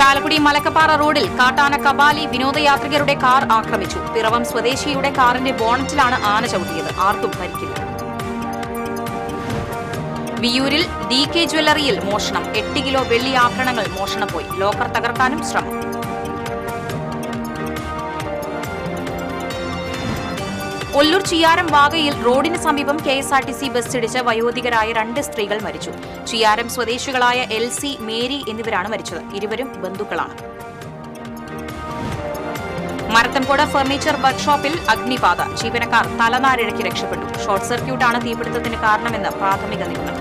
ചാലക്കുടി മലക്കപ്പാറ റോഡിൽ കാട്ടാന കബാലി വിനോദയാത്രികരുടെ കാർ ആക്രമിച്ചു. പിറവം സ്വദേശിയുടെ കാറിന്റെ ബോണറ്റിലാണ് ആന ചവിട്ടിയത്. ആർക്കും പരിക്കില്ല. വിയൂരിൽ DK ജ്വല്ലറിയിൽ മോഷണം. 8 കിലോ വെള്ളി ആഭരണങ്ങൾ മോഷണം പോയി. ലോക്കർ തകർക്കാനും ശ്രമം. ഒല്ലൂർ ചിയാരം വാഗയിൽ റോഡിന് സമീപം KSRTC ബസ് ഇടിച്ച് വയോധികരായ 2 സ്ത്രീകൾ മരിച്ചു. ചിയാരം സ്വദേശികളായ LC, മേരി എന്നിവരാണ് മരിച്ചത്. ഇരുവരും ബന്ധുക്കളാണ്. മരത്തംകോട് ഫർണിച്ചർ വർക്ക്ഷോപ്പിൽ അഗ്നിബാധ. ജീവനക്കാർ തലനാരിഴയ്ക്ക് രക്ഷപ്പെട്ടു. ഷോർട്ട് സർക്യൂട്ടാണ് തീപിടുത്തത്തിന് കാരണമെന്ന് പ്രാഥമിക നിഗമനം.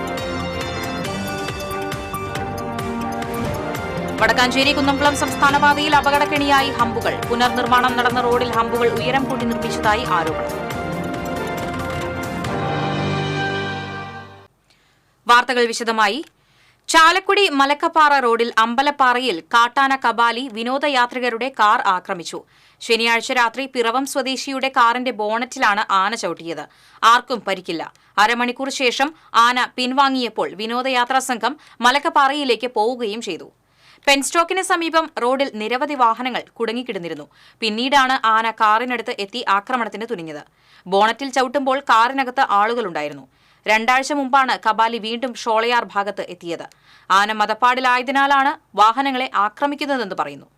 വടക്കാഞ്ചേരി കുന്നംകുളം സംസ്ഥാനപാതയിൽ അപകടക്കെണിയായി ഹമ്പുകൾ. പുനർനിർമ്മാണം നടന്ന റോഡിൽ ഹമ്പുകൾ ഉയരം കൂട്ടി നിർമ്മിച്ചതായി ആരോപണം. വാർത്തകൾ വിശദമായി. ചാലക്കുടി മലക്കപ്പാറ റോഡിൽ അമ്പലപ്പാറയിൽ കാട്ടാന കബാലി വിനോദയാത്രികരുടെ കാർ ആക്രമിച്ചു. ശനിയാഴ്ച രാത്രി പിറവം സ്വദേശിയുടെ കാറിന്റെ ബോണറ്റിലാണ് ആന ചവിട്ടിയത്. ആർക്കും പരിക്കില്ല. അരമണിക്കൂർ ശേഷം ആന പിൻവാങ്ങിയപ്പോൾ വിനോദയാത്രാ സംഘം മലക്കപ്പാറയിലേക്ക് പോവുകയും ചെയ്തു. പെൻസ്റ്റോക്കിന് സമീപം റോഡിൽ നിരവധി വാഹനങ്ങൾ കുടുങ്ങിക്കിടന്നിരുന്നു. പിന്നീടാണ് ആന കാറിനടുത്ത് എത്തി ആക്രമണത്തിന് തുനിഞ്ഞത്. ബോണറ്റിൽ ചവിട്ടുമ്പോൾ കാറിനകത്ത് ആളുകളുണ്ടായിരുന്നു. 2 ആഴ്ച മുമ്പാണ് കബാലി വീണ്ടും ഷോളയാർ ഭാഗത്ത് എത്തിയത്. ആന മതപ്പാടിലായതിനാലാണ് വാഹനങ്ങളെ ആക്രമിക്കുന്നതെന്ന് പറയുന്നു.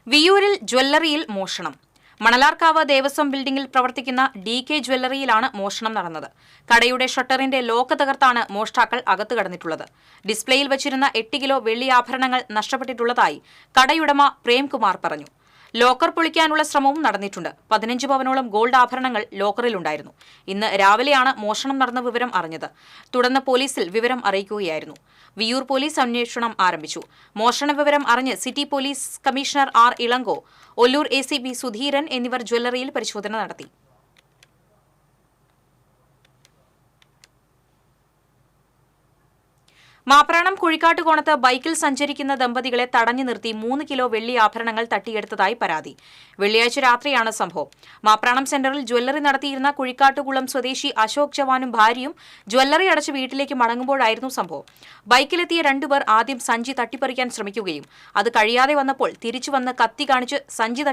വിയൂരിൽ ജ്വല്ലറിയിൽ മോഷണം. മണലാർക്കാവ് ദേവസ്വം ബിൽഡിംഗിൽ പ്രവർത്തിക്കുന്ന DK ജ്വല്ലറിയിലാണ് മോഷണം നടന്നത്. കടയുടെ ഷട്ടറിന്റെ ലോക്ക് തകർത്താണ് മോഷ്ടാക്കൾ അകത്ത് കടന്നിട്ടുള്ളത്. ഡിസ്പ്ലേയിൽ വച്ചിരുന്ന 8 കിലോ വെള്ളി ആഭരണങ്ങൾ നഷ്ടപ്പെട്ടിട്ടുള്ളതായി കടയുടമ പ്രേംകുമാർ പറഞ്ഞു. ലോക്കർ പൊളിക്കാനുള്ള ശ്രമവും നടന്നിട്ടുണ്ട്. 15 പവനോളം ഗോൾഡ് ആഭരണങ്ങൾ ലോക്കറിലുണ്ടായിരുന്നു. ഇന്ന് രാവിലെയാണ് മോഷണം നടന്ന വിവരം അറിഞ്ഞത്. തുടർന്ന് പോലീസിൽ വിവരം അറിയിക്കുകയായിരുന്നു. വിയൂർ പോലീസ് അന്വേഷണം ആരംഭിച്ചു. മോഷണ വിവരം അറിഞ്ഞ് city police commissioner R. Ilango, Ollur ACP Sudheeran എന്നിവർ ജ്വല്ലറിയിൽ പരിശോധന നടത്തി. മാപ്രാണം കുഴിക്കാട്ടുകോണത്ത് ബൈക്കിൽ സഞ്ചരിക്കുന്ന ദമ്പതികളെ തടഞ്ഞു നിർത്തി 3 കിലോ വെള്ളി ആഭരണങ്ങൾ തട്ടിയെടുത്തതായി പരാതി. വെള്ളിയാഴ്ച രാത്രിയാണ് സംഭവം. മാപ്രാണം സെന്ററിൽ ജ്വല്ലറി നടത്തിയിരുന്ന കുഴിക്കാട്ടുകുളം സ്വദേശി അശോക് ചവാനും ഭാര്യയും ജ്വല്ലറി അടച്ച് വീട്ടിലേക്ക് മടങ്ങുമ്പോഴായിരുന്നു സംഭവം. ബൈക്കിലെത്തിയ 2 പേർ ആദ്യം സഞ്ചി തട്ടിപ്പറിക്കാൻ ശ്രമിക്കുകയും അത് കഴിയാതെ വന്നപ്പോൾ തിരിച്ചുവന്ന് കത്തി കാണിച്ച് സഞ്ചി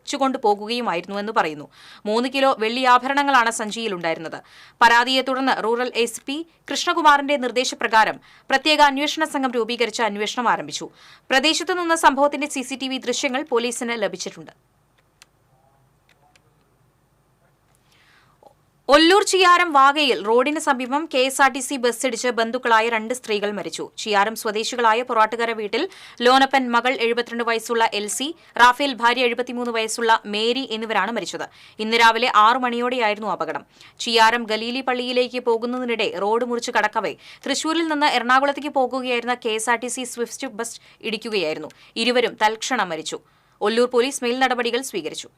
ുകൊണ്ട് പോകുകയുമായിരുന്നുവെന്ന് പറയുന്നു. 3 കിലോ വെള്ളി ആഭരണങ്ങളാണ് സഞ്ചിയിലുണ്ടായിരുന്നത്. പരാതിയെ തുടർന്ന് റൂറൽ SP കൃഷ്ണകുമാറിന്റെ നിർദ്ദേശപ്രകാരം പ്രത്യേക അന്വേഷണ സംഘം രൂപീകരിച്ച് അന്വേഷണം ആരംഭിച്ചു. പ്രദേശത്തു നിന്ന് സംഭവത്തിന്റെ CCTV ദൃശ്യങ്ങൾ പോലീസിന് ലഭിച്ചിട്ടുണ്ട്. ഒല്ലൂർ ചിയാരം വാഗയിൽ റോഡിന് സമീപം KSRTC ബസ് ഇടിച്ച് ബന്ധുക്കളായ 2 സ്ത്രീകൾ മരിച്ചു. ചിയാരം സ്വദേശികളായ പൊറാട്ടുകര വീട്ടിൽ ലോനപ്പൻ മകൾ 72 വയസ്സുള്ള LC, റാഫേൽ ഭാര്യ 73 വയസ്സുള്ള മേരി എന്നിവരാണ് മരിച്ചത്. ഇന്ന് രാവിലെ 6 മണിയോടെയായിരുന്നു അപകടം. ചിയാരം ഗലീലി പള്ളിയിലേക്ക് പോകുന്നതിനിടെ റോഡ് മുറിച്ച് കടക്കവേ തൃശൂരിൽ നിന്ന് എറണാകുളത്തേക്ക് പോകുകയായിരുന്ന KSRTC സ്വിഫ്റ്റ് ബസ് ഇടിക്കുകയായിരുന്നു. ഇരുവരും തൽക്ഷണം മരിച്ചു. ഒല്ലൂർ പോലീസ് മേൽനടപടികൾ സ്വീകരിച്ചു.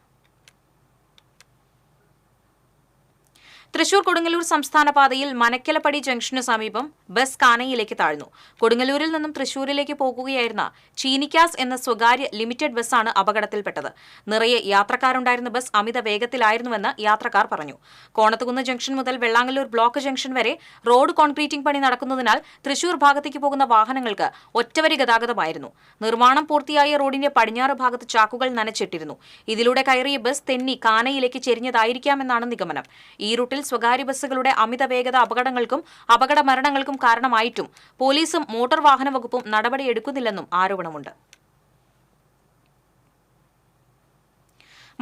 തൃശൂർ കൊടുങ്ങല്ലൂർ സംസ്ഥാന പാതയിൽ മനക്കലപ്പടി ജംഗ്ഷനു സമീപം ബസ് കാനയിലേക്ക് താഴ്ന്നു. കൊടുങ്ങല്ലൂരിൽ നിന്നും തൃശൂരിലേക്ക് പോകുകയായിരുന്ന ചീനിക്കാസ് എന്ന സ്വകാര്യ ലിമിറ്റഡ് ബസ്സാണ് അപകടത്തിൽപ്പെട്ടത്. നിറയെ യാത്രക്കാരുണ്ടായിരുന്ന ബസ് അമിത വേഗത്തിലായിരുന്നുവെന്ന് യാത്രക്കാർ പറഞ്ഞു. കോണത്തുകുന്ന് ജംഗ്ഷൻ മുതൽ വെള്ളാങ്ങല്ലൂർ ബ്ലോക്ക് ജംഗ്ഷൻ വരെ റോഡ് കോൺക്രീറ്റിംഗ് പണി നടക്കുന്നതിനാൽ തൃശൂർ ഭാഗത്തേക്ക് പോകുന്ന വാഹനങ്ങൾക്ക് ഒറ്റവരി ഗതാഗതമായിരുന്നു. നിർമ്മാണം പൂർത്തിയായ റോഡിന്റെ പടിഞ്ഞാറ് ഭാഗത്ത് ചാക്കുകൾ നനച്ചിട്ടിരുന്നു. ഇതിലൂടെ കയറിയ ബസ് തെന്നി കാനയിലേക്ക് ചെരിഞ്ഞതായിരിക്കാമെന്നാണ് നിഗമനം. ഈ റൂട്ടിൽ സ്വകാര്യ ബസ്സുകളുടെ അമിത വേഗത അപകടങ്ങൾക്കും അപകട മരണങ്ങൾക്കും കാരണമായിട്ടും പോലീസും മോട്ടോർ വാഹന വകുപ്പും നടപടിയെടുക്കുന്നില്ലെന്നും ആരോപണമുണ്ട്.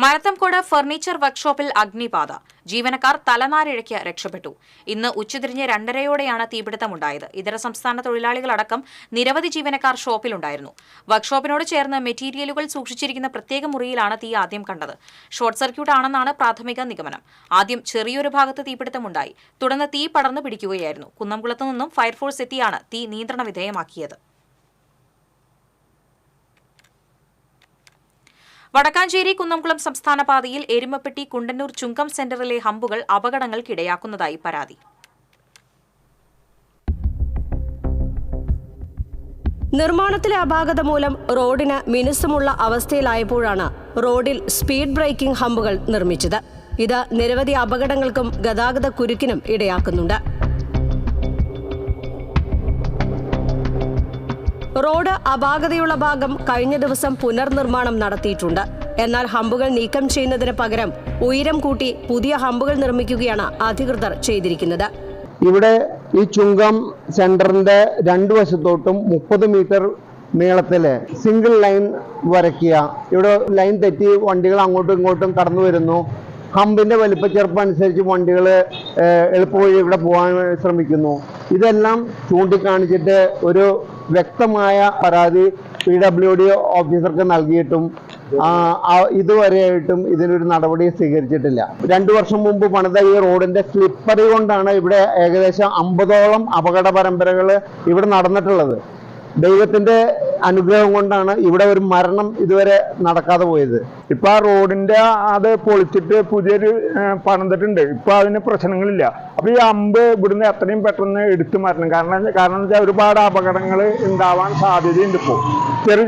മരത്തംകോട് ഫർണിച്ചർ വർക്ക്ഷോപ്പിൽ അഗ്നിബാധ. ജീവനക്കാർ തലനാരിഴയ്ക്ക് രക്ഷപ്പെട്ടു. ഇന്ന് ഉച്ചതിരിഞ്ഞ് 2:30യോടെയാണ് തീപിടുത്തമുണ്ടായത്. ഇതര സംസ്ഥാന തൊഴിലാളികളടക്കം നിരവധി ജീവനക്കാർ ഷോപ്പിലുണ്ടായിരുന്നു. വർക്ക്ഷോപ്പിനോട് ചേർന്ന് മെറ്റീരിയലുകൾ സൂക്ഷിച്ചിരിക്കുന്ന പ്രത്യേക മുറിയിലാണ് തീ ആദ്യം കണ്ടത്. ഷോർട്ട് സർക്യൂട്ട് ആണെന്നാണ് പ്രാഥമിക നിഗമനം. ആദ്യം ചെറിയൊരു ഭാഗത്ത് തീപിടുത്തമുണ്ടായി. തുടർന്ന് തീ പടർന്നു പിടിക്കുകയായിരുന്നു. കുന്നംകുളത്തു നിന്നും ഫയർഫോഴ്സ് എത്തിയാണ് തീ നിയന്ത്രണ വിധേയമാക്കിയത്. വടക്കാഞ്ചേരി കുന്നംകുളം സംസ്ഥാന പാതയിൽ എരുമപ്പെട്ടി കുണ്ടന്നൂർ ചുങ്കം സെന്ററിലെ ഹമ്പുകൾ അപകടങ്ങൾക്കിടയാക്കുന്നതായി പരാതി. നിർമ്മാണത്തിലെ അപാകത മൂലം റോഡിന് മിനുസമുള്ള അവസ്ഥയിലായപ്പോഴാണ് റോഡിൽ സ്പീഡ് ബ്രേക്കിംഗ് ഹമ്പുകൾ നിർമ്മിച്ചത്. ഇത് നിരവധി അപകടങ്ങൾക്കും ഗതാഗത കുരുക്കിനും ഇടയാക്കുന്നുണ്ട്. റോഡ് അപാകതയുള്ള ഭാഗം കഴിഞ്ഞ ദിവസം പുനർനിർമ്മാണം നടത്തിയിട്ടുണ്ട്. എന്നാൽ ഹമ്പുകൾ നീക്കം ചെയ്യുന്നതിന് പകരം ഉയരം കൂട്ടി പുതിയ ഹമ്പുകൾ നിർമ്മിക്കുകയാണ് അധികൃതർ ചെയ്തിരിക്കുന്നത്. ഇവിടെ ഈ ചുങ്കം സെന്ററിന്റെ രണ്ടു വശത്തോട്ടും 30 മീറ്റർ നീളത്തില് സിംഗിൾ ലൈൻ വരയ്ക്കുക. ഇവിടെ ലൈൻ തെറ്റി വണ്ടികൾ അങ്ങോട്ടും ഇങ്ങോട്ടും കടന്നു വരുന്നു. ഹമ്പിന്റെ വലിപ്പച്ചെറുപ്പം അനുസരിച്ച് വണ്ടികൾ എളുപ്പവഴി ഇവിടെ പോകാൻ ശ്രമിക്കുന്നു. ഇതെല്ലാം ചൂണ്ടിക്കാണിച്ചിട്ട് ഒരു വ്യക്തമായ പരാതി PWD ഓഫീസർക്ക് നൽകിയിട്ടും ഇതുവരെയായിട്ടും ഇതിനൊരു നടപടി സ്വീകരിച്ചിട്ടില്ല. 2 വർഷം മുമ്പ് പണിത ഈ റോഡിന്റെ സ്ലിപ്പറി കൊണ്ടാണ് ഇവിടെ ഏകദേശം 50ഓളം അപകട പരമ്പരകൾ ഇവിടെ നടന്നിട്ടുള്ളത്. ദൈവത്തിന്റെ അനുഗ്രഹം കൊണ്ടാണ് ഇവിടെ ഒരു മരണം ഇതുവരെ നടക്കാതെ പോയത്. ഇപ്പൊ ആ റോഡിന്റെ അത് പൊളിച്ചിട്ട് പുതിയൊരു പണിതിട്ടുണ്ട്. ഇപ്പൊ അതിന് പ്രശ്നങ്ങളില്ല. അപ്പൊ ഈ അമ്പ് ഇവിടുന്ന് എത്രയും പെട്ടെന്ന് എടുത്തു മാറ്റണം. കാരണം വെച്ചാൽ ഒരുപാട് അപകടങ്ങൾ ഉണ്ടാവാൻ സാധ്യതയുണ്ട്. ഇപ്പോൾ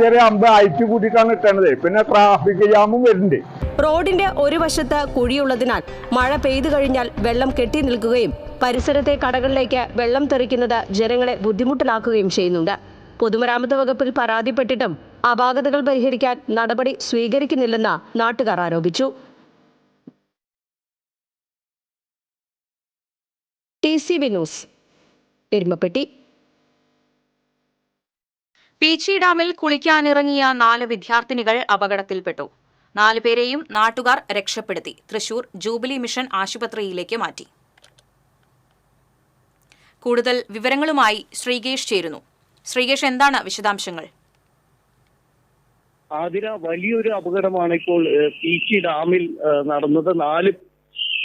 ചെറിയ അമ്പ് അയച്ചു കൂട്ടിയിട്ടാണ് ഇട്ടേണ്ടത്. പിന്നെ ട്രാഫിക് ജാമും വരുന്നുണ്ട്. റോഡിന്റെ ഒരു വശത്ത് കുഴിയുള്ളതിനാൽ മഴ പെയ്തു കഴിഞ്ഞാൽ വെള്ളം കെട്ടി നിൽക്കുകയും പരിസരത്തെ കടകളിലേക്ക് വെള്ളം തെറിക്കുന്നത് ജനങ്ങളെ ബുദ്ധിമുട്ടിലാക്കുകയും ചെയ്യുന്നുണ്ട്. പൊതുമരാമത്ത് വകുപ്പിൽ പരാതിപ്പെട്ടിട്ടും അപാകതകൾ പരിഹരിക്കാൻ നടപടി സ്വീകരിക്കുന്നില്ലെന്ന് നാട്ടുകാർ ആരോപിച്ചു. TCB news, Erumapetty. പീച്ചി ഡാമിൽ കുളിക്കാനിറങ്ങിയ 4 വിദ്യാർത്ഥിനികൾ അപകടത്തിൽപ്പെട്ടു. 4 പേരെയും നാട്ടുകാർ രക്ഷപ്പെടുത്തി തൃശൂർ ജൂബിലി മിഷൻ ആശുപത്രിയിലേക്ക് മാറ്റി. കൂടുതൽ വിവരങ്ങളുമായി ശ്രീകേഷ് ചേരുന്നു. ശ്രീകേഷ്, എന്താണ് വിശദാംശങ്ങൾ? ആതിര, വലിയൊരു അപകടമാണ് ഇപ്പോൾ പീച്ചി ഡാമിൽ നടന്നത്. 4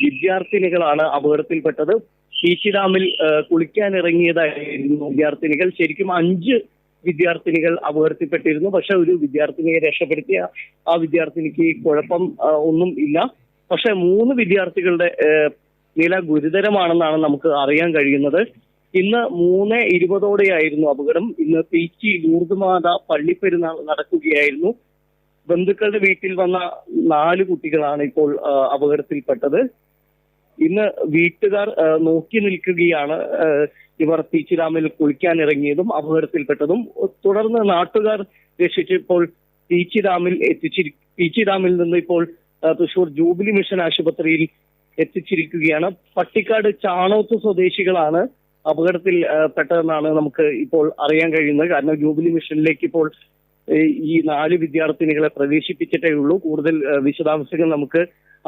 വിദ്യാർത്ഥിനികളാണ് അപകടത്തിൽപ്പെട്ടത്. പീച്ചി ഡാമിൽ കുളിക്കാനിറങ്ങിയതായിരുന്നു വിദ്യാർത്ഥിനികൾ. ശരിക്കും 5 വിദ്യാർത്ഥിനികൾ അപകടത്തിൽപ്പെട്ടിരുന്നു. പക്ഷെ ഒരു വിദ്യാർത്ഥിനിയെ രക്ഷപ്പെടുത്തിയ ആ വിദ്യാർത്ഥിനിക്ക് കുഴപ്പം ഒന്നും ഇല്ല. പക്ഷെ 3 വിദ്യാർത്ഥികളുടെ നില ഗുരുതരമാണെന്നാണ് നമുക്ക് അറിയാൻ കഴിയുന്നത്. ഇന്ന് 3:20 അപകടം. ഇന്ന് പീച്ചി ലൂർദ് മാത പള്ളിപ്പെരുന്നാൾ നടക്കുകയായിരുന്നു. ബന്ധുക്കളുടെ വീട്ടിൽ വന്ന 4 കുട്ടികളാണ് ഇപ്പോൾ അപകടത്തിൽപ്പെട്ടത്. ഇന്ന് വീട്ടുകാർ നോക്കി നിൽക്കുകയാണ്. ഇവർ പീച്ചി ഡാമിൽ കുളിക്കാനിറങ്ങിയതും അപകടത്തിൽപ്പെട്ടതും. തുടർന്ന് നാട്ടുകാർ രക്ഷിച്ചപ്പോൾ പീച്ചി ഡാമിൽ നിന്ന് ഇപ്പോൾ തൃശൂർ ജൂബിലി മിഷൻ ആശുപത്രിയിൽ എത്തിച്ചിരിക്കുകയാണ്. പട്ടിക്കാട് ചാണോത്ത് സ്വദേശികളാണ് അപകടത്തിൽ പെട്ടതെന്നാണ് നമുക്ക് ഇപ്പോൾ അറിയാൻ കഴിയുന്നത്. കാരണം ജൂബിലി മിഷനിലേക്ക് ഇപ്പോൾ ഈ 4 വിദ്യാർത്ഥിനികളെ പ്രവേശിപ്പിച്ചിട്ടേ ഉള്ളൂ. കൂടുതൽ വിശദാംശങ്ങൾ നമുക്ക്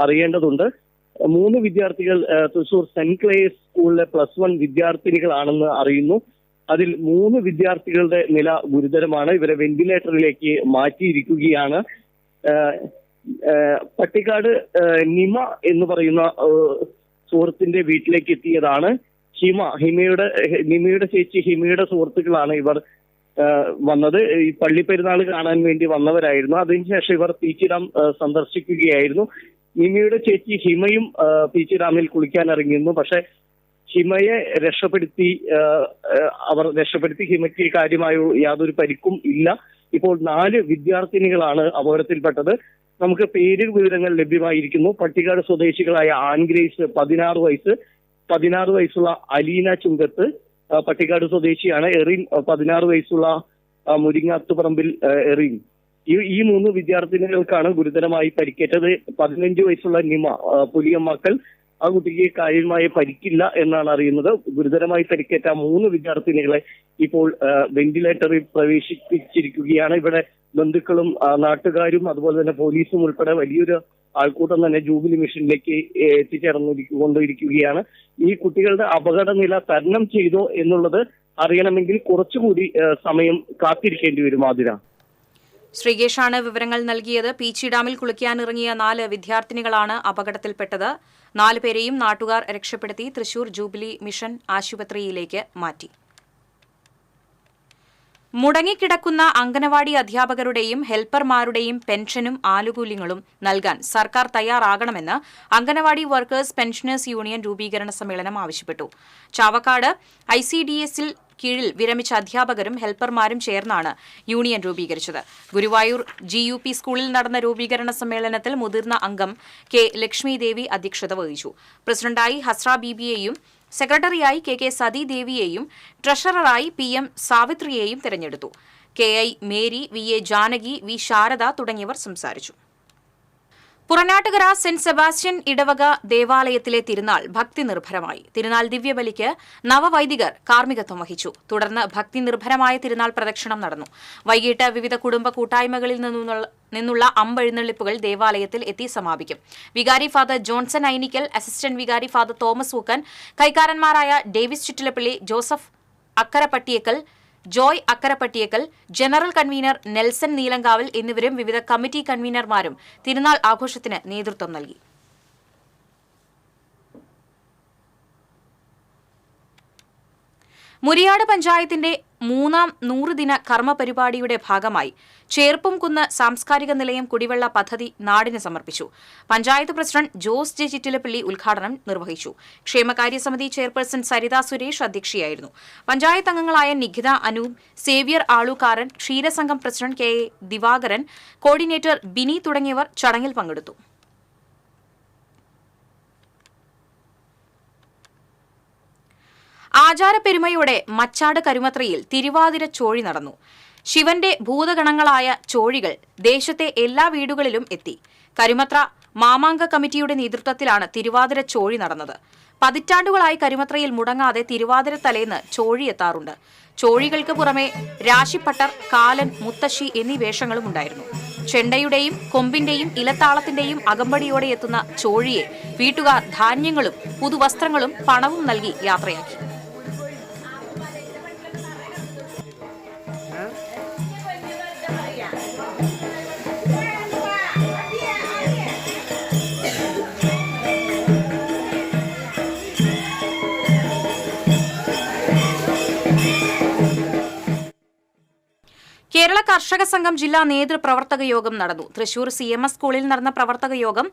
അറിയേണ്ടതുണ്ട്. 3 വിദ്യാർത്ഥികൾ തൃശൂർ സെന്റ് ക്ലേസ് സ്കൂളിലെ +1 വിദ്യാർത്ഥിനികളാണെന്ന് അറിയുന്നു. അതിൽ 3 വിദ്യാർത്ഥികളുടെ നില ഗുരുതരമാണ്. ഇവരെ വെന്റിലേറ്ററിലേക്ക് മാറ്റിയിരിക്കുകയാണ്. പട്ടിക്കാട് നിമ എന്ന് പറയുന്ന സുഹൃത്തിന്റെ വീട്ടിലേക്ക് എത്തിയതാണ്. നിമയുടെ ചേച്ചി ഹിമയുടെ സുഹൃത്തുക്കളാണ് ഇവർ വന്നത്. ഈ പള്ളിപ്പെരുന്നാൾ കാണാൻ വേണ്ടി വന്നവരായിരുന്നു. അതിനുശേഷം ഇവർ പീച്ചി ഡാം സന്ദർശിക്കുകയായിരുന്നു. നിമയുടെ ചേച്ചി ഹിമയും പീച്ചി ഡാമിൽ കുളിക്കാൻ ഇറങ്ങിയിരുന്നു. പക്ഷെ ഹിമയെ രക്ഷപ്പെടുത്തി. ഹിമയ്ക്ക് കാര്യമായ യാതൊരു പരിക്കും ഇല്ല. ഇപ്പോൾ 4 വിദ്യാർത്ഥിനികളാണ് അപകടത്തിൽപ്പെട്ടത്. നമുക്ക് പേര് വിവരങ്ങൾ ലഭ്യമായിരിക്കുന്നു. പട്ടിക്കാട് സ്വദേശികളായ ആൻഗ്രേസ് 16 വയസ്സുള്ള അലീന ചുങ്കത്ത്, പട്ടിക്കാട് സ്വദേശിയാണ്. എറിൻ 16 വയസ്സുള്ള മുരിങ്ങാത്തുപറമ്പിൽ എറിൻ. ഈ 3 വിദ്യാർത്ഥിനികൾക്കാണ് ഗുരുതരമായി പരിക്കേറ്റത്. 15 വയസ്സുള്ള നിമ പുലിയമ്മാക്കൽ, ആ കുട്ടിക്ക് കാര്യമായ പരിക്കില്ല എന്നാണ് അറിയുന്നത്. ഗുരുതരമായി പരിക്കേറ്റ 3 വിദ്യാർത്ഥിനികളെ ഇപ്പോൾ വെന്റിലേറ്ററിൽ പ്രവേശിപ്പിച്ചിരിക്കുകയാണ്. ഇവിടെ ബന്ധുക്കളും നാട്ടുകാരും അതുപോലെ തന്നെ പോലീസും ഉൾപ്പെടെ വലിയൊരു ആൾക്കൂട്ടം തന്നെ ജൂബിലി മിഷനിലേക്ക് എത്തിച്ചേർന്നുകൊണ്ടിരിക്കുകയാണ്. ഈ കുട്ടികളുടെ അപകടനില തരണം ചെയ്തോ എന്നുള്ളത് അറിയണമെങ്കിൽ കുറച്ചുകൂടി സമയം കാത്തിരിക്കേണ്ടി വരും. ആതിര, ശ്രീകേഷാണ് വിവരങ്ങൾ നൽകിയത്. പീച്ചി ഡാമിൽ കുളിക്കാനിറങ്ങിയ 4 വിദ്യാർത്ഥിനികളാണ് അപകടത്തിൽപ്പെട്ടത്. 4 പേരെയും നാട്ടുകാർ രക്ഷപ്പെടുത്തി തൃശൂർ ജൂബിലി മിഷൻ ആശുപത്രിയിലേക്ക് മാറ്റി. മുടങ്ങിക്കിടക്കുന്ന അംഗനവാടി അധ്യാപകരുടെയും ഹെൽപ്പർമാരുടെയും പെൻഷനും ആനുകൂല്യങ്ങളും നൽകാൻ സർക്കാർ തയ്യാറാകണമെന്ന് അംഗനവാടി വർക്കേഴ്സ് പെൻഷനേഴ്സ് യൂണിയൻ രൂപീകരണ സമ്മേളനം ആവശ്യപ്പെട്ടു. ചാവക്കാട് ICDS-ൽ കീഴിൽ വിരമിച്ച അധ്യാപകരും ഹെൽപ്പർമാരും ചേർന്നാണ് യൂണിയൻ രൂപീകരിച്ചത്. ഗുരുവായൂർ GUP സ്കൂളിൽ നടന്ന രൂപീകരണ സമ്മേളനത്തിൽ മുതിർന്ന അംഗം K. ലക്ഷ്മി ദേവി അധ്യക്ഷത വഹിച്ചു. പ്രസിഡന്റായി ഹസ്ര ബീബിയെയും സെക്രട്ടറിയായി KK സതി ദേവിയെയും ട്രഷററായി PM സാവിത്രിയെയും തെരഞ്ഞെടുത്തു. KI Mary, VA Janaki, V Sharada തുടങ്ങിയവർ സംസാരിച്ചു. പുറനാട്ടുകര സെന്റ് സെബാസ്റ്റ്യൻ ഇടവക ദേവാലയത്തിലെ തിരുനാൾ ഭക്തി നിർഭരമായി. തിരുനാൾ ദിവ്യബലിക്ക് നവവൈദികർ കാർമ്മികത്വം വഹിച്ചു. തുടർന്ന് ഭക്തി നിർഭരമായ തിരുനാൾ പ്രദക്ഷിണം നടന്നു. വൈകിട്ട് വിവിധ കുടുംബ കൂട്ടായ്മകളിൽ നിന്നുള്ള അമ്പെഴുന്നള്ളിപ്പുകൾ ദേവാലയത്തിൽ എത്തി സമാപിക്കും. വികാരി ഫാദർ ജോൺസൺ ഐനിക്കൽ, അസിസ്റ്റന്റ് വികാരി ഫാദർ തോമസ് ഊക്കൻ, കൈക്കാരന്മാരായ Davis Chuttilappally, Joseph Akkarappattiyekkal, Joy Akkarappattiyekkal, general convener Nelson Neelankaval എന്നിവരും വിവിധ കമ്മിറ്റി കൺവീനർമാരും തിരുനാൾ ആഘോഷത്തിന് നേതൃത്വം നൽകി. മുരിയാട് പഞ്ചായത്തിന്റെ 3ാം 100 ദിന കർമ്മ പരിപാടിയുടെ ഭാഗമായി ചേർപ്പുംകുന്ന് സാംസ്കാരിക നിലയം കുടിവെള്ള പദ്ധതി നാടിന് സമർപ്പിച്ചു. Panchayat president Jose J Chittilappally ഉദ്ഘാടനം നിർവഹിച്ചു. ക്ഷേമകാര്യ സമിതി ചെയർപേഴ്സൺ സരിത സുരേഷ് അധ്യക്ഷയായിരുന്നു. പഞ്ചായത്ത് അംഗങ്ങളായ നിഖിത അനൂപ്, സേവ്യർ ആളൂക്കാരൻ, ക്ഷീരസംഘം president KA Divakaran, coordinator Bini തുടങ്ങിയവർ ചടങ്ങിൽ പങ്കെടുത്തു. ആചാരപ്പെരുമയോടെ മച്ചാട് കരുമത്രയിൽ തിരുവാതിര ചോഴി നടന്നു. ശിവന്റെ ഭൂതഗണങ്ങളായ ചോഴികൾ ദേശത്തെ എല്ലാ വീടുകളിലും എത്തി. കരുമത്ര മാമാങ്ക കമ്മിറ്റിയുടെ നേതൃത്വത്തിലാണ് തിരുവാതിര ചോഴി നടന്നത്. പതിറ്റാണ്ടുകളായി കരുമത്രയിൽ മുടങ്ങാതെ തിരുവാതിര തലേന്ന് ചോഴി എത്താറുണ്ട്. ചോഴികൾക്ക് പുറമെ രാശിപ്പട്ടർ, കാലൻ, മുത്തശ്ശി എന്നീ വേഷങ്ങളും ഉണ്ടായിരുന്നു. ചെണ്ടയുടെയും കൊമ്പിന്റെയും ഇലത്താളത്തിന്റെയും അകമ്പടിയോടെ എത്തുന്ന ചോഴിയെ വീട്ടുകാർ ധാന്യങ്ങളും പുതുവസ്ത്രങ്ങളും പണവും നൽകി യാത്രയാക്കി. കേരള കർഷക സംഘം ജില്ലാ നേതൃപ്രവർത്തക യോഗം നടന്നു. തൃശൂർ CMS സ്കൂളിൽ നടന്ന പ്രവർത്തക യോഗം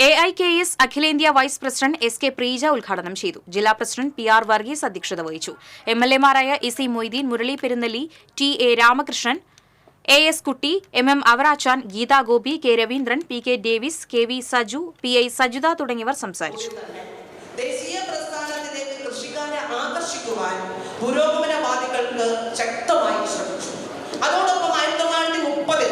AIKS അഖിലേന്ത്യാ വൈസ് പ്രസിഡന്റ് SK പ്രീജ ഉദ്ഘാടനം ചെയ്തു. ജില്ലാ പ്രസിഡന്റ് PR വർഗീസ് അധ്യക്ഷത വഹിച്ചു. MLAമാരായ EC Moideen, Murali Perunnelli, TA Ramakrishnan, AS Kutty, MM Avarachan, Geetha Gopi, K Raveendran, PK Davis, KV Saju, PI Sajitha തുടങ്ങിയവർ സംസാരിച്ചു. ദേശീയ പ്രസ്ഥാനത്തിലേക്ക് കൃഷിക്കാരെ ആകർഷിക്കുവാൻ പുരോഗമനവാദികൾക്ക് ശക്തമായി ശ്രമിച്ചു. അതോടൊപ്പം 1930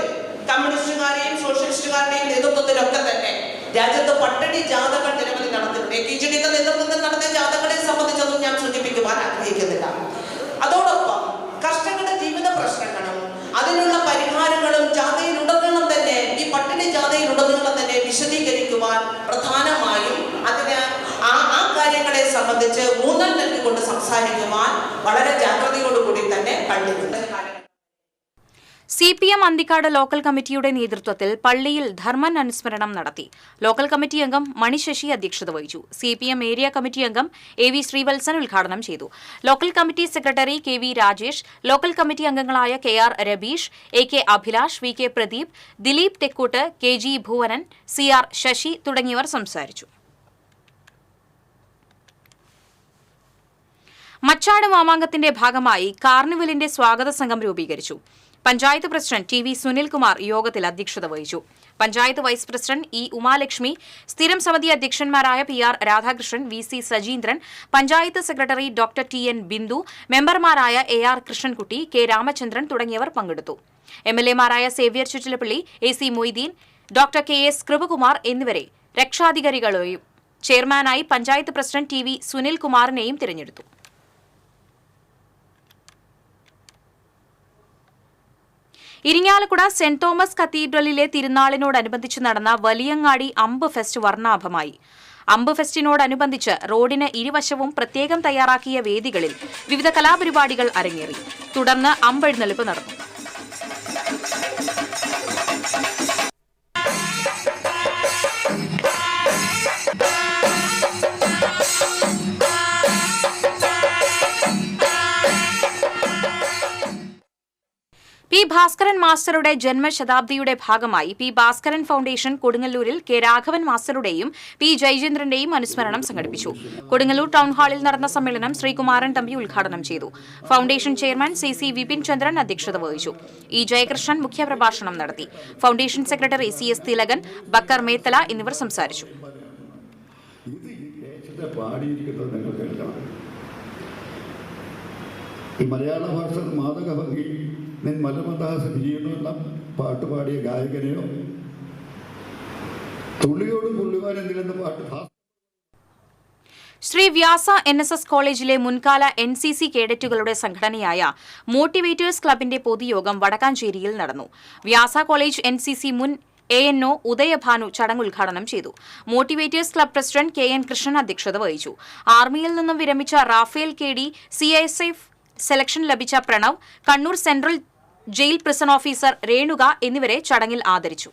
കമ്മ്യൂണിസ്റ്റുകാരെയും സോഷ്യലിസ്റ്റുകാരുടെയും നേതൃത്വത്തിലൊക്കെ തന്നെ രാജ്യത്ത് പട്ടിണി ജാഥകൾ നിരവധി നടത്തിയിട്ടുണ്ട്. KGയുടെ നേതൃത്വത്തിൽ നടത്തിയ ജാഥകളെ സംബന്ധിച്ചൊന്നും ഞാൻ സൂചിപ്പിക്കുവാൻ ആഗ്രഹിക്കുന്നില്ല. അതോടൊപ്പം കർഷകരുടെ ജീവിത പ്രശ്നങ്ങളും അതിനുള്ള പരിഹാരങ്ങളും ജാഥയിലുടനീളം തന്നെ, ഈ പട്ടിണി ജാഥയിലുടനീളം തന്നെ വിശദീകരിക്കുവാൻ പ്രധാനമായും അതിന് ആ കാര്യങ്ങളെ സംബന്ധിച്ച് ഊന്നൽ നൽകിക്കൊണ്ട് സംസാരിക്കുവാൻ വളരെ ജാഗ്രതയോടുകൂടി തന്നെ കണ്ടിട്ടുണ്ട്. CPM അന്തിക്കാട് ലോക്കൽ കമ്മിറ്റിയുടെ നേതൃത്വത്തിൽ പള്ളിയിൽ ധർമ്മൻ അനുസ്മരണം നടത്തി. ലോക്കൽ കമ്മിറ്റി അംഗം മണി ശശി അധ്യക്ഷത വഹിച്ചു. CPM ഏരിയ കമ്മിറ്റി അംഗം AV ശ്രീവത്സൻ ഉദ്ഘാടനം ചെയ്തു. Local committee secretary KV Rajesh, local committee അംഗങ്ങളായ KR Rabeesh, AK Abhilash, VK Pradeep, Dileep Thekkoot, KG Bhuvanan, CR Sasi തുടങ്ങിയവർ സംസാരിച്ചു. മച്ചാട് മാമാങ്കത്തിന്റെ ഭാഗമായി കാർണിവലിന്റെ സ്വാഗത സംഘം രൂപീകരിച്ചു. പഞ്ചായത്ത് പ്രസിഡന്റ് TV സുനിൽകുമാർ യോഗത്തിൽ അധ്യക്ഷത വഹിച്ചു. Panchayat vice president E Umalakshmi, സ്ഥിരം സമിതി അധ്യക്ഷന്മാരായ PR Radhakrishnan, VC Sajeendran, panchayat secretary Dr. TN Bindu, മെമ്പർമാരായ AR കൃഷ്ണൻകുട്ടി, K രാമചന്ദ്രൻ തുടങ്ങിയവർ പങ്കെടുത്തു. MLAമാരായ Xavier Chuttilappally, AC Moideen, Dr. KS Krupakumar എന്നിവരെ രക്ഷാധികാരികളെയും ചെയർമാനായി പഞ്ചായത്ത് പ്രസിഡന്റ് TV സുനിൽകുമാറിനെയും തിരഞ്ഞെടുത്തു. ഇരിങ്ങാലക്കുട സെന്റ് തോമസ് കത്തീഡ്രലിലെ തിരുനാളിനോടനുബന്ധിച്ച് നടന്ന വലിയങ്ങാടി അമ്പ് ഫെസ്റ്റ് വർണ്ണാഭമായി. അമ്പ് ഫെസ്റ്റിനോടനുബന്ധിച്ച് റോഡിന് ഇരുവശവും പ്രത്യേകം തയ്യാറാക്കിയ വേദികളിൽ വിവിധ കലാപരിപാടികൾ അരങ്ങേറി. തുടർന്ന് അമ്പെഴുന്നള്ളിപ്പ് നടന്നു. P. ഭാസ്കരൻ മാസ്റ്ററുടെ ജന്മശതാബ്ദിയുടെ ഭാഗമായി P. ഭാസ്കരൻ ഫൗണ്ടേഷൻ കൊടുങ്ങല്ലൂരിൽ K. രാഘവൻ മാസ്റ്ററുടെയും P. ജയചന്ദ്രന്റെയും അനുസ്മരണം സംഘടിപ്പിച്ചു. കൊടുങ്ങല്ലൂർ ടൗൺ ഹാളിൽ നടന്ന സമ്മേളനം ശ്രീകുമാരൻ തമ്പി ഉദ്ഘാടനം ചെയ്തു. Foundation chairman CC Vipin Chandran അധ്യക്ഷത വഹിച്ചു. E. ജയകൃഷ്ണൻ മുഖ്യപ്രഭാഷണം നടത്തി. Foundation secretary CS Thilakan, Bakkar Methala എന്നിവർ സംസാരിച്ചു. ഈ മലയാള ഭാഷ മാതക ഭംഗി നിൻ മലമദാസ പിരിയുന്ന പാട്ട് പാടിയ ഗായകനെയോ തുള്ളിയോട് തുള്ളുവാൻ എന്തിലെന്ന പാട്ട് ശ്രീ വ്യാസ NSS കോളേജിലെ മുൻകാല NCC കേഡറ്റുകളുടെ സംഘടനയായ മോട്ടിവേറ്റേഴ്സ് ക്ലബിന്റെ പൊതുയോഗം വടക്കാഞ്ചേരിയിൽ നടന്നു. വ്യാസ കോളേജ് NCC മുൻ ANO ഉദയഭാനു ചടങ്ങ് ഉദ്ഘാടനം ചെയ്തു. Motivators club president KN Krishnan അധ്യക്ഷത വഹിച്ചു. ആർമിയിൽ നിന്നും വിരമിച്ച റാഫേൽ KD, CISF സെലക്ഷൻ ലഭിച്ച Pranav, Kannur central jail prison officer Renuka എന്നിവരെ ചടങ്ങിൽ ആദരിച്ചു.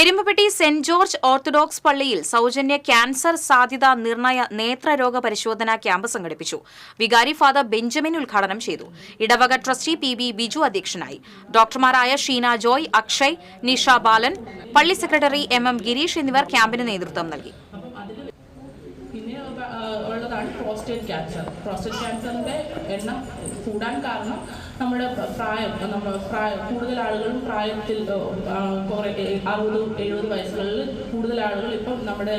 എരുമപ്പെട്ടി സെന്റ് ജോർജ് ഓർത്തഡോക്സ് പള്ളിയിൽ സൗജന്യ ക്യാൻസർ സാധ്യതാ നിർണയ നേത്രരോഗ പരിശോധനാ ക്യാമ്പ് സംഘടിപ്പിച്ചു. വികാരി ഫാദർ ബെഞ്ചമിൻ ഉദ്ഘാടനം ചെയ്തു. ഇടവക ട്രസ്റ്റി PB ബിജു അധ്യക്ഷനായി. ഡോക്ടർമാരായ ഷീന ജോയ്, അക്ഷയ്, നിഷ ബാലൻ, പള്ളി സെക്രട്ടറി MM ഗിരീഷ് എന്നിവർ ക്യാമ്പിന് നേതൃത്വം നൽകി. ഉള്ളതാണ് പ്രോസ്റ്റേറ്റ് ക്യാൻസർ. പ്രോസ്റ്റേറ്റ് ക്യാൻസറിൻ്റെ എണ്ണം കൂടാൻ കാരണം നമ്മുടെ കൂടുതൽ ആളുകളും പ്രായത്തിൽ 60-70 വയസ്സുകളിൽ കൂടുതൽ ആളുകൾ ഇപ്പം നമ്മുടെ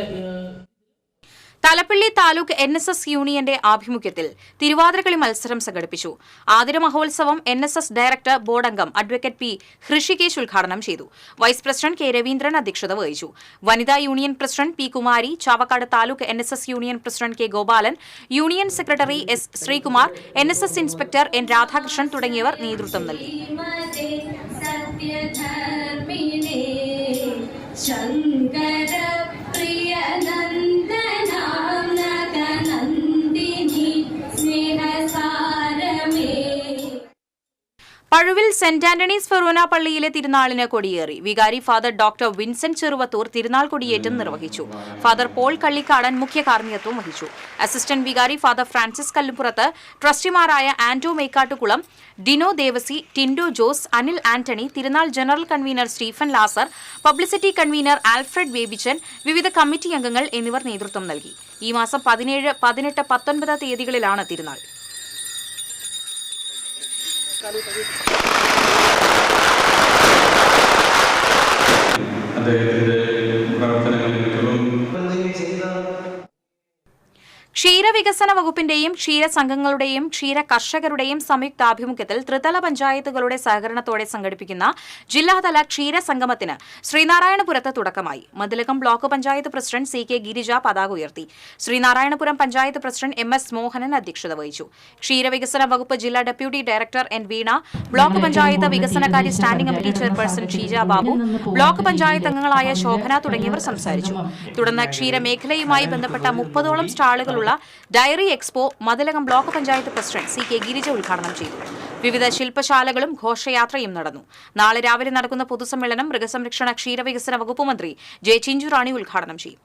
തലപ്പള്ളി താലൂക്ക് NSS യൂണിയന്റെ ആഭിമുഖ്യത്തിൽ തിരുവാതിരക്കളി മത്സരം സംഘടിപ്പിച്ചു. ആതിര മഹോത്സവം NSS ഡയറക്ടർ ബോർഡ് അംഗം അഡ്വക്കേറ്റ് P ഹൃഷികേശ് ഉദ്ഘാടനം ചെയ്തു. വൈസ് പ്രസിഡന്റ് K രവീന്ദ്രൻ അധ്യക്ഷത വഹിച്ചു. വനിതാ union president P Kumari, Chavakkad taluk NSS union president K Gopalan, union secretary S Sreekumar, NSS inspector N Radhakrishnan തുടങ്ങിയവർ നേതൃത്വം നൽകി. പഴുവിൽ സെന്റ് ആന്റണീസ് ഫെറോന പള്ളിയിലെ തിരുനാളിന് കൊടിയേറി. വികാരി ഫാദർ ഡോക്ടർ വിൻസെന്റ് ചെറുവത്തൂർ തിരുനാൾ കൊടിയേറ്റം നിർവഹിച്ചു. ഫാദർ പോൾ കള്ളിക്കാടൻ മുഖ്യ കാർമ്മികത്വം വഹിച്ചു. അസിസ്റ്റന്റ് വികാരി ഫാദർ ഫ്രാൻസിസ് കല്ലുപുറത്ത്, ട്രസ്റ്റിമാരായ ആന്റോ മേക്കാട്ടുകുളം, ഡിനോ ദേവസി, ടിൻഡോ ജോസ്, അനിൽ ആന്റണി, തിരുനാൾ ജനറൽ കൺവീനർ സ്റ്റീഫൻ ലാസർ, പബ്ലിസിറ്റി കൺവീനർ ആൽഫ്രഡ് ബേബിച്ചൻ, വിവിധ കമ്മിറ്റി അംഗങ്ങൾ എന്നിവർ നേതൃത്വം നൽകി. ഈ മാസം 17, 18, 19 തീയതികളിലാണ് തിരുനാൾ. ക്ഷീരവികസന വകുപ്പിന്റെയും ക്ഷീരസംഘങ്ങളുടെയും ക്ഷീര കർഷകരുടെയും സംയുക്താഭിമുഖ്യത്തിൽ ത്രിതല പഞ്ചായത്തുകളുടെ സഹകരണത്തോടെ സംഘടിപ്പിക്കുന്ന ജില്ലാതല ക്ഷീരസംഗമത്തിന് ശ്രീനാരായണപുരത്ത് തുടക്കമായി. Mathilakam block panchayat president CK Girija പതാക ഉയർത്തി. ശ്രീനാരായണപുരം പഞ്ചായത്ത് പ്രസിഡന്റ് MS മോഹനൻ അധ്യക്ഷത വഹിച്ചു. ക്ഷീരവികസന വകുപ്പ് ജില്ലാ deputy director N Veena, block panchayat വികസനകാര്യ standing committee chairperson Sheeja Babu, block panchayat അംഗങ്ങളായ ശോഭന തുടങ്ങിയവർ സംസാരിച്ചു. തുടർന്ന് ക്ഷീരമേഖലയുമായി ബന്ധപ്പെട്ട 30ഓളം സ്റ്റാളുകളുള്ള dairy expo Mathilakam block panchayat president CK Girija ഉദ്ഘാടനം ചെയ്തു. വിവിധ ശില്പശാലകളും ഘോഷയാത്രയും നടന്നു. നാളെ രാവിലെ നടക്കുന്ന പൊതുസമ്മേളനം മൃഗസംരക്ഷണ ക്ഷീരവികസന വകുപ്പ് മന്ത്രി J ചിഞ്ചുറാണി ഉദ്ഘാടനം ചെയ്യും.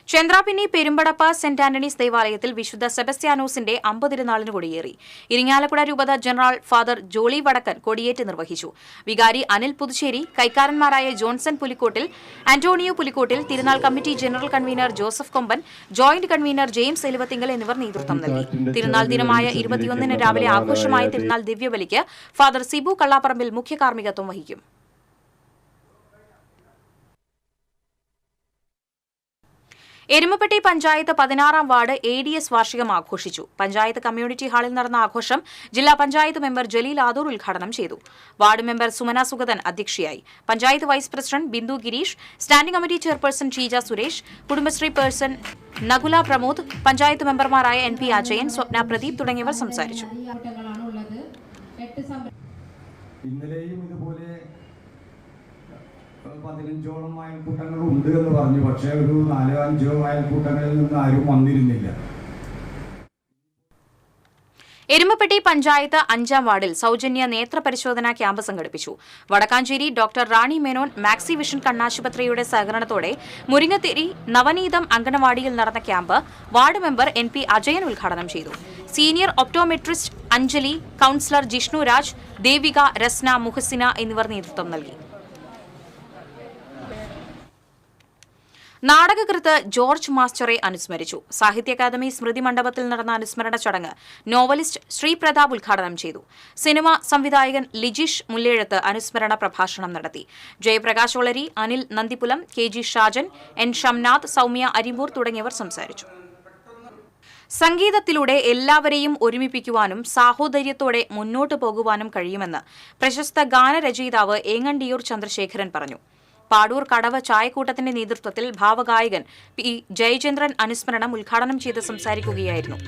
ചന്ദ്രാപിന്നി പെരുമ്പടപ്പ സെന്റ് ആന്റണീസ് ദേവാലയത്തിൽ വിശുദ്ധ സെബസ്ത്യാനോസിന്റെ 50 തിരുനാളിന് കൊടിയേറി. ഇരിങ്ങാലക്കുട രൂപത ജനറൽ ഫാദർ ജോളി വടക്കൻ കൊടിയേറ്റ് നിർവഹിച്ചു. വികാരി അനിൽ പുതുശ്ശേരി, കൈക്കാരന്മാരായ ജോൺസൺ പുലിക്കോട്ടിൽ, ആന്റോണിയോ പുലിക്കോട്ടിൽ, തിരുനാൾ കമ്മിറ്റി ജനറൽ കൺവീനർ ജോസഫ് കൊമ്പൻ, ജോയിന്റ് കൺവീനർ ജെയിംസ് എലുവത്തിങ്കൽ എന്നിവർ നേതൃത്വം നൽകി. തിരുനാൾ ദിനമായ 21 രാവിലെ ആഘോഷമായ തിരുനാൾ ദിവ്യബലിക്ക് ഫാദർ സിബു കള്ളാപ്പറമ്പിൽ മുഖ്യ കാർമ്മികത്വം വഹിക്കും. എരുമപ്പെട്ടി പഞ്ചായത്ത് 16-ാം വാർഡ് ADS വാർഷികം ആഘോഷിച്ചു. പഞ്ചായത്ത് കമ്മ്യൂണിറ്റി ഹാളിൽ നടന്ന ആഘോഷം ജില്ലാ പഞ്ചായത്ത് മെമ്പർ ജലീൽ ആദൂർ ഉദ്ഘാടനം ചെയ്തു. വാർഡ് മെമ്പർ സുമന സുഗതൻ അധ്യക്ഷയായി. Panchayat vice president Bindu Gireesh, standing committee chairperson Sheeja Suresh, Kudumbashree person Nakula Pramod, panchayat മെമ്പർമാരായ NP അജയൻ, സ്വപ്ന പ്രദീപ് തുടങ്ങിയവർ സംസാരിച്ചു. ഇന്നലെയും ഇതുപോലെ 15ഓളം അയൽക്കൂട്ടങ്ങൾ ഉണ്ട് എന്ന് പറഞ്ഞു. പക്ഷേ ഒരു 4-5 അയൽക്കൂട്ടങ്ങളിൽ നിന്ന് ആരും വന്നിരുന്നില്ല. എരുമപ്പെട്ടി പഞ്ചായത്ത് 5-ാം വാർഡിൽ സൗജന്യ നേത്ര പരിശോധനാ ക്യാമ്പ് സംഘടിപ്പിച്ചു. വടക്കാഞ്ചേരി ഡോക്ടർ റാണി മേനോൻ മാക്സി വിഷൻ കണ്ണാശുപത്രിയുടെ സഹകരണത്തോടെ മുരിങ്ങത്തേരി നവനീതം അങ്കണവാടിയിൽ നടന്ന camp ward member NP Ajayan ഉദ്ഘാടനം ചെയ്തു. Senior optometrist Anjali, councillor Jishnu Raj, Devika, Rasna, Muhasina എന്നിവർ നേതൃത്വം നൽകി. നാടകകൃത്ത് ജോർജ് മാസ്റ്ററെ അനുസ്മരിച്ചു. സാഹിത്യ അക്കാദമി സ്മൃതി മണ്ഡപത്തിൽ നടന്ന അനുസ്മരണ ചടങ്ങ് നോവലിസ്റ്റ് ശ്രീ പ്രതാപ് ഉദ്ഘാടനം ചെയ്തു. സിനിമാ സംവിധായകൻ ലിജീഷ് മുല്ലേഴത്ത് അനുസ്മരണ പ്രഭാഷണം നടത്തി. ജയപ്രകാശ് വളരി, അനിൽ നന്ദിപുലം, KG ഷാജൻ, N ഷംനാഥ്, സൗമ്യ അരിമ്പൂർ തുടങ്ങിയവർ സംസാരിച്ചു. സംഗീതത്തിലൂടെ എല്ലാവരെയും ഒരുമിപ്പിക്കുവാനും സാഹോദര്യത്തോടെ മുന്നോട്ടു പോകുവാനും കഴിയുമെന്ന് പ്രശസ്ത ഗാനരചയിതാവ് ഏങ്ങണ്ടിയൂർ ചന്ദ്രശേഖരൻ പറഞ്ഞു. പാടൂർ കടവ് ചായക്കൂട്ടത്തിന്റെ നേതൃത്വത്തിൽ ഭാവഗായകൻ P. ജയചന്ദ്രൻ അനുസ്മരണം ഉദ്ഘാടനം ചെയ്ത് സംസാരിക്കുകയായിരുന്നു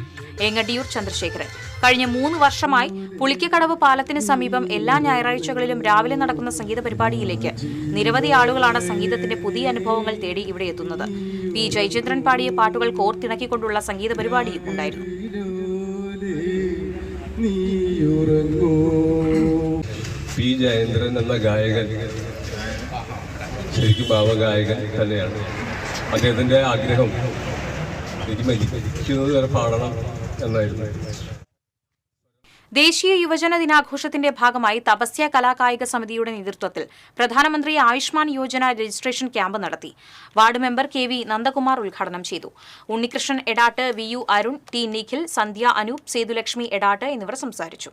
ഏങ്ങണ്ടിയൂർ ചന്ദ്രശേഖരൻ. കഴിഞ്ഞ 3 വർഷമായി പുളിക്കക്കടവ് പാലത്തിന് സമീപം എല്ലാ ഞായറാഴ്ചകളിലും രാവിലെ നടക്കുന്ന സംഗീത പരിപാടിയിലേക്ക് നിരവധി ആളുകളാണ് സംഗീതത്തിന്റെ പുതിയ അനുഭവങ്ങൾ തേടി ഇവിടെ എത്തുന്നത്. P. ജയചന്ദ്രൻ പാടിയ പാട്ടുകൾ കോർത്തിണക്കിക്കൊണ്ടുള്ള സംഗീത പരിപാടിയും ഉണ്ടായിരുന്നു. P. ജയേന്ദ്രൻ എന്ന ഗായകൻ ശരിക്കും ഭാവഗായകൻ തന്നെയാണ്. അദ്ദേഹത്തിൻ്റെ ആഗ്രഹം എനിക്ക് മരിക്കുന്നത് വരെ പാടണം എന്നായിരുന്നു. ദേശീയ യുവജന ദിനാഘോഷത്തിന്റെ ഭാഗമായി തപസ്യ കലാകായിക സമിതിയുടെ നേതൃത്വത്തിൽ പ്രധാനമന്ത്രി ആയുഷ്മാൻ യോജന രജിസ്ട്രേഷൻ ക്യാമ്പ് നടത്തി. വാർഡ് മെമ്പർ KV നന്ദകുമാർ ഉദ്ഘാടനം ചെയ്തു. Unnikrishnan Edat, VU Arun, T. നിഖിൽ, സന്ധ്യ അനൂപ്, സേതുലക്ഷ്മി എടാട്ട് എന്നിവർ സംസാരിച്ചു.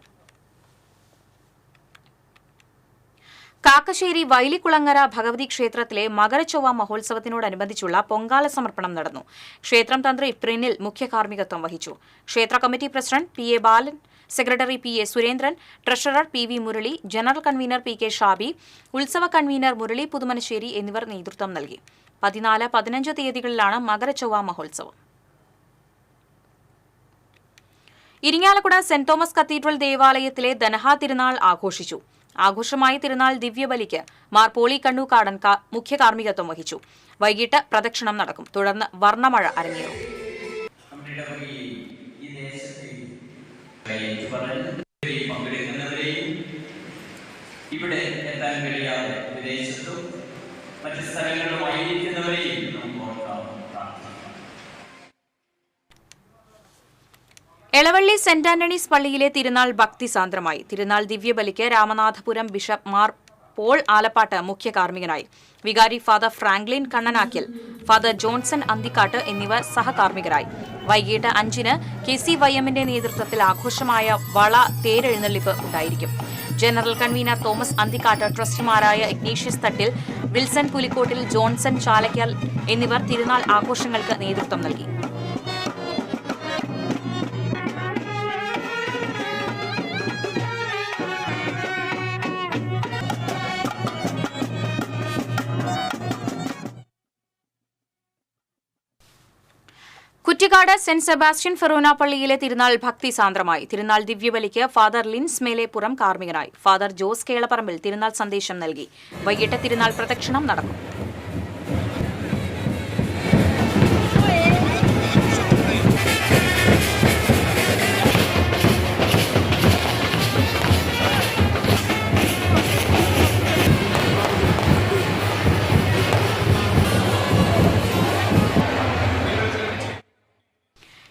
കാക്കശ്ശേരി വൈലിക്കുളങ്ങര ഭഗവതി ക്ഷേത്രത്തിലെ മകരച്ചൊവ്വ മഹോത്സവത്തിനോടനുബന്ധിച്ചുള്ള പൊങ്കാല സമർപ്പണം നടന്നു. ക്ഷേത്രം തന്ത്രി പ്രിനിൽ മുഖ്യ കാർമ്മികത്വം വഹിച്ചു. ക്ഷേത്ര committee president PA Balan, secretary PA Surendran, treasurer PV Murali, general convener PK Shabi, ഉത്സവ കൺവീനർ മുരളി പുതുമനശ്ശേരി എന്നിവർ നേതൃത്വം നൽകി. 14, 15 തീയതികളിലാണ് മകരച്ചൊവ്വ മഹോത്സവം. ഇരിങ്ങാലക്കുട സെന്റ് തോമസ് കത്തീഡ്രൽ ദേവാലയത്തിലെ ദനഹാ തിരുനാൾ ആഘോഷിച്ചു. ആഘോഷമായി തിരുനാൾ ദിവ്യബലിക്ക് മാർ പോളി കണ്ണൂക്കാടൻ മുഖ്യ കാർമ്മികത്വം വഹിച്ചു. വൈകിട്ട് പ്രദക്ഷിണം നടക്കും. തുടർന്ന് വർണ്ണമഴ അരങ്ങേറും. ഇവിടെ എത്താൻ കഴിയാതെ വിദേശത്തും മറ്റു സ്ഥലങ്ങളുമായിരിക്കുന്നവരെയും നമുക്ക് ഓർക്കാം. എളവള്ളി സെന്റ് ആന്റണീസ് പള്ളിയിലെ തിരുനാൾ ഭക്തിസാന്ദ്രമായി. തിരുനാൾ ദിവ്യബലിക്ക് രാമനാഥപുരം ബിഷപ്പ് മാർ പോൾ ആലപ്പാട്ട് മുഖ്യ കാർമ്മികനായി. വികാരി ഫാദർ ഫ്രാങ്ക്ലിൻ കണ്ണനാക്കിൽ, ഫാദർ ജോൺസൺ അന്തിക്കാട്ട് എന്നിവർ സഹകാർമ്മികരായി. വൈകിട്ട് 5-ന് KCYMന്റെ നേതൃത്വത്തിൽ ആഘോഷമായ വള തേരെഴുന്നള്ളിപ്പ് ഉണ്ടായിരിക്കും. ജനറൽ കൺവീനർ തോമസ് അന്തിക്കാട്ട്, ട്രസ്റ്റിമാരായ ഇഗ്നേഷ്യസ് തട്ടിൽ, വിൽസൺ പുലിക്കോട്ടിൽ, ജോൺസൺ ചാലക്കൽ എന്നിവർ തിരുനാൾ ആഘോഷങ്ങൾക്ക് നേതൃത്വം നൽകി. കുറ്റിക്കാട് സെന്റ് സെബാസ്റ്റ്യൻ ഫെറോന പള്ളിയിലെ തിരുനാൾ ഭക്തിസാന്ദ്രമായി. തിരുനാൾ ദിവ്യബലിക്ക് ഫാദർ ലിൻസ് മേലേപ്പുറം കാർമ്മികനായി. ഫാദർ ജോസ് കേളപ്പറമ്പിൽ തിരുനാൾ സന്ദേശം നൽകി. വൈകിട്ട് തിരുനാൾ പ്രദക്ഷിണം നടക്കും.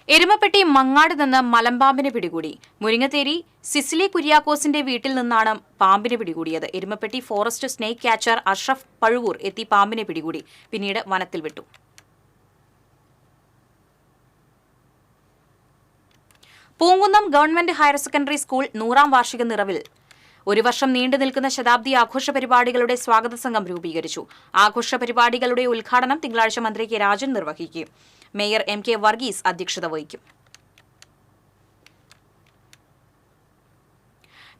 എരുമപ്പെട്ടി മങ്ങാട് നിന്ന് മലമ്പാമ്പിനെ പിടികൂടി. മുരിങ്ങത്തേരി സിസിലി കുര്യാക്കോസിന്റെ വീട്ടിൽ നിന്നാണ് പാമ്പിനെ പിടികൂടിയത്. Erumapetty forest snake catcher Ashraf Pazhuvoor എത്തി പാമ്പിനെ പിടികൂടി. പിന്നീട് വനത്തിൽ വിട്ടു. Poonkunnam government higher secondary school 100ാം വാർഷിക നിറവിൽ 1 വർഷം നീണ്ടു നിൽക്കുന്ന ശതാബ്ദി ആഘോഷ പരിപാടികളുടെ സ്വാഗത സംഘം രൂപീകരിച്ചു. ആഘോഷ പരിപാടികളുടെ ഉദ്ഘാടനം തിങ്കളാഴ്ച മന്ത്രി കെ രാജൻ നിർവഹിക്കും. മേയർ MK വർഗീസ് അധ്യക്ഷത വഹിക്കും.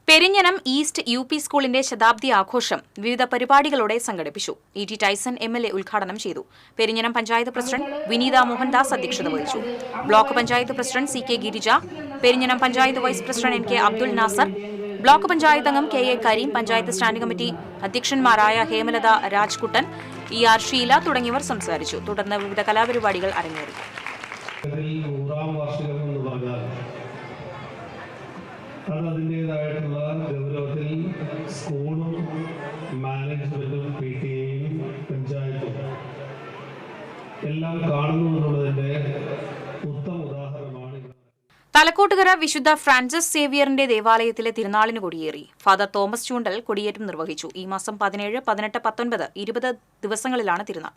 പെരിഞ്ഞനം ഈസ്റ്റ് UP സ്കൂളിന്റെ ശതാബ്ദി ആഘോഷം വിവിധ പരിപാടികളോടെ സംഘടിപ്പിച്ചു. ET ടൈസൺ MLA ഉദ്ഘാടനം ചെയ്തു. പെരിഞ്ഞനം പഞ്ചായത്ത് പ്രസിഡന്റ് വിനീത മോഹൻദാസ് അധ്യക്ഷത വഹിച്ചു. Block panchayat president CK Girija, Perinjanam panchayat vice president NK Abdul Nasar, block panchayat അംഗം KA Kareem, panchayat standing committee അധ്യക്ഷന്മാരായ ഹേമലത രാജ്കുട്ടൻ, ER ഷീല തുടങ്ങിയവർ സംസാരിച്ചു. തുടർന്ന് വിവിധ കലാപരിപാടികൾ അരങ്ങേറി. അതിൻ്റെതായിട്ടുള്ള ഗൗരവത്തിൽ സ്കൂളും മാനേജ്മെന്റും PTA-യും പഞ്ചായത്തും എല്ലാം കാണുന്നു എന്നുള്ളതിന്റെ ഉത്തമ ഉദാഹരണമാണ്. തലക്കോട്ടുകര വിശുദ്ധ ഫ്രാൻസിസ് സേവിയറിന്റെ ദേവാലയത്തിലെ തിരുനാളിന് കൊടിയേറി. ഫാദർ തോമസ് ചൂണ്ടൽ കൊടിയേറ്റം നിർവഹിച്ചു. ഈ മാസം 17, 18, 19, 20 ദിവസങ്ങളിലാണ് തിരുനാൾ.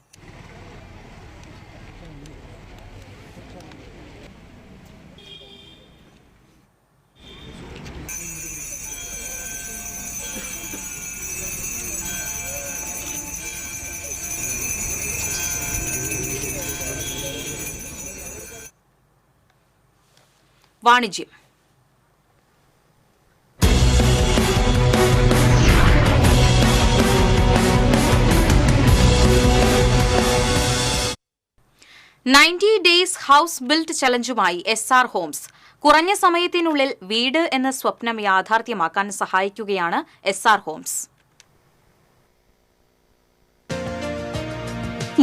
വാണിജ്യം. "90 Days ഹൗസ് ബിൽഡ് ചലഞ്ചുമായി SR ഹോംസ്. കുറഞ്ഞ സമയത്തിനുള്ളിൽ വീട് എന്ന സ്വപ്നം യാഥാർത്ഥ്യമാക്കാൻ സഹായിക്കുകയാണ് SR ഹോംസ്.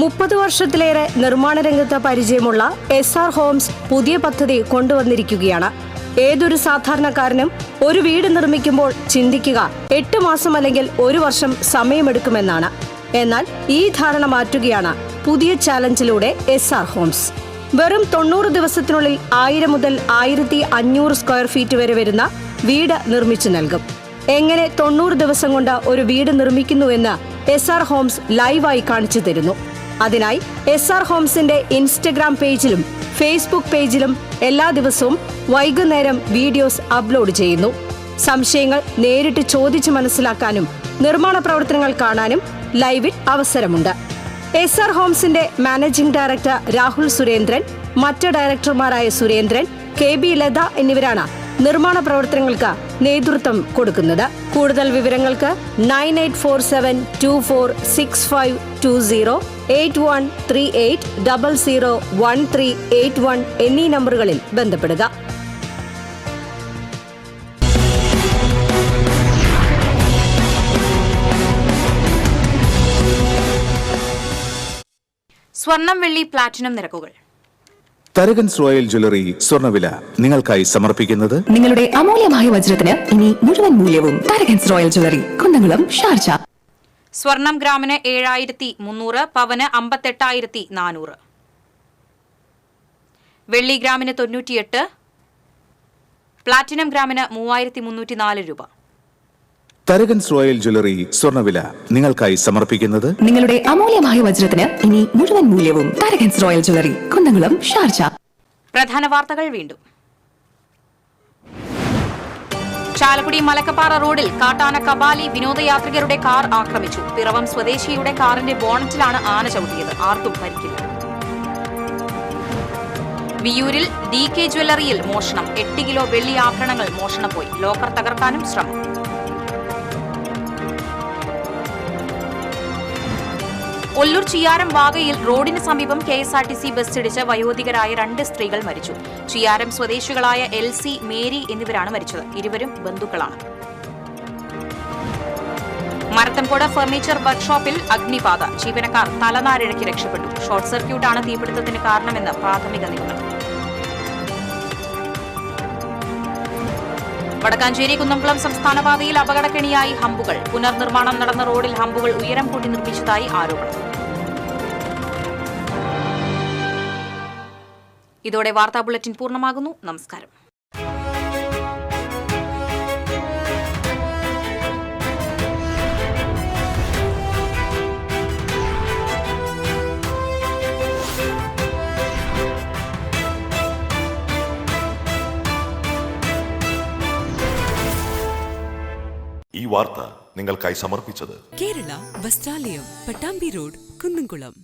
30 വർഷത്തിലേറെ നിർമ്മാണ രംഗത്ത് പരിചയമുള്ള SR ഹോംസ് പുതിയ പദ്ധതി കൊണ്ടുവന്നിരിക്കുകയാണ്. ഏതൊരു സാധാരണക്കാരനും ഒരു വീട് നിർമ്മിക്കുമ്പോൾ ചിന്തിക്കുക 8 മാസം അല്ലെങ്കിൽ 1 വർഷം സമയമെടുക്കുമെന്നാണ്. എന്നാൽ ഈ ധാരണ മാറ്റുകയാണ് പുതിയ ചാലഞ്ചിലൂടെ SR ഹോംസ്. വെറും 90 ദിവസത്തിനുള്ളിൽ 1000 മുതൽ 1500 സ്ക്വയർ ഫീറ്റ് വരെ വരുന്ന വീട് നിർമ്മിച്ചു നൽകും. എങ്ങനെ 90 ദിവസം കൊണ്ട് ഒരു വീട് നിർമ്മിക്കുന്നുവെന്ന് SR ഹോംസ് ലൈവായി കാണിച്ചു തരുന്നു. അതിനായി SR ഹോംസിന്റെ ഇൻസ്റ്റഗ്രാം പേജിലും ഫേസ്ബുക്ക് പേജിലും എല്ലാ ദിവസവും വൈകുന്നേരം വീഡിയോസ് അപ്ലോഡ് ചെയ്യുന്നു. സംശയങ്ങൾ നേരിട്ട് ചോദിച്ചു മനസ്സിലാക്കാനും നിർമ്മാണ പ്രവർത്തനങ്ങൾ കാണാനും ലൈവിൽ അവസരമുണ്ട്. SR ഹോംസിന്റെ മാനേജിംഗ് ഡയറക്ടർ രാഹുൽ സുരേന്ദ്രൻ, മറ്റ് ഡയറക്ടർമാരായ സുരേന്ദ്രൻ, KB ലത എന്നിവരാണ് നിർമ്മാണ പ്രവർത്തനങ്ങൾക്ക് നേതൃത്വം കൊടുക്കുന്നത്. കൂടുതൽ വിവരങ്ങൾക്ക് 9847246520, 8138001381 എന്നീ നമ്പറുകളിൽ ബന്ധപ്പെടുക. സ്വർണം, വെള്ളി, പ്ലാറ്റിനം നിരക്കുകൾ. തരകൻസ് റോയൽ ജ്വല്ലറി സ്വർണ്ണവില നിങ്ങൾക്കായി സമർപ്പിക്കുന്നത് നിങ്ങളുടെ അമൂല്യമായ വജ്രത്തിന് ഇനി മുഴുവൻ മൂല്യവും Tharakans royal jewellery, Kunnamkulam, Sharjah. സ്വർണം ഗ്രാമിന് 7300, പവന് 58400. വെള്ളി ഗ്രാമിന് 98, പ്ലാറ്റിനം ഗ്രാമിന് 3304 രൂപ. തരകൻസ് റോയൽ ജ്വല്ലറി സ്വർണ്ണവില നിങ്ങൾക്കായി സമർപ്പിക്കുന്നത് നിങ്ങളുടെ അമൂല്യമായ വജ്രത്തിന് ഇനി മുഴുവൻ മൂല്യവും Tharakans royal jewellery, Kunnamkulam, Sharjah. പ്രധാന വാർത്തകൾ വീണ്ടും. ചാലക്കുടി മലക്കപ്പാറ റോഡിൽ കാട്ടാന കബാലി വിനോദയാത്രികരുടെ കാർ ആക്രമിച്ചു. പിറവം സ്വദേശിയുടെ കാറിന്റെ ബോണറ്റിലാണ് ആന ചവിട്ടിയത്. ആർക്കും പരിക്കില്ല. വിയൂരിൽ DK ജ്വല്ലറിയിൽ മോഷണം. 8 കിലോ വെള്ളി ആഭരണങ്ങൾ മോഷണം പോയി. ലോക്കർ തകർക്കാനും ശ്രമം. ഒല്ലൂർ ചിയാരം വാഗയിൽ റോഡിന് സമീപം KSRTC ബസ് ഇടിച്ച് വയോധികരായ 2 സ്ത്രീകൾ മരിച്ചു. ചിയാരം സ്വദേശികളായ LC, മേരി എന്നിവരാണ് മരിച്ചത്. ഇരുവരും ബന്ധുക്കളാണ്. മരത്തൻകോട് ഫർണിച്ചർ വർക്ക്ഷോപ്പിൽ അഗ്നിബാധ. ജീവനക്കാർ തലനാരിഴയ്ക്ക് രക്ഷപ്പെട്ടു. ഷോർട്ട് സർക്യൂട്ടാണ് തീപിടുത്തത്തിന് കാരണമെന്ന് പ്രാഥമിക നിഗമനം. വടക്കാഞ്ചേരി കുന്നംകുളം സംസ്ഥാന പാതയിൽ അപകടക്കെണിയായി ഹമ്പുകൾ. പുനർനിർമ്മാണം നടന്ന റോഡിൽ ഹമ്പുകൾ ഉയരം കൂട്ടി നിർമ്മിച്ചതായി ആരോപണം. ഇതോടെ വാർത്താ ബുള്ളറ്റിൻ പൂർണ്ണമാകുന്നു. നമസ്കാരം. ഈ വാർത്ത നിങ്ങൾക്കായി സമർപ്പിച്ചത് കേരള വസ്ത്രാലയം, പട്ടാമ്പി റോഡ്, കുന്നംകുളം.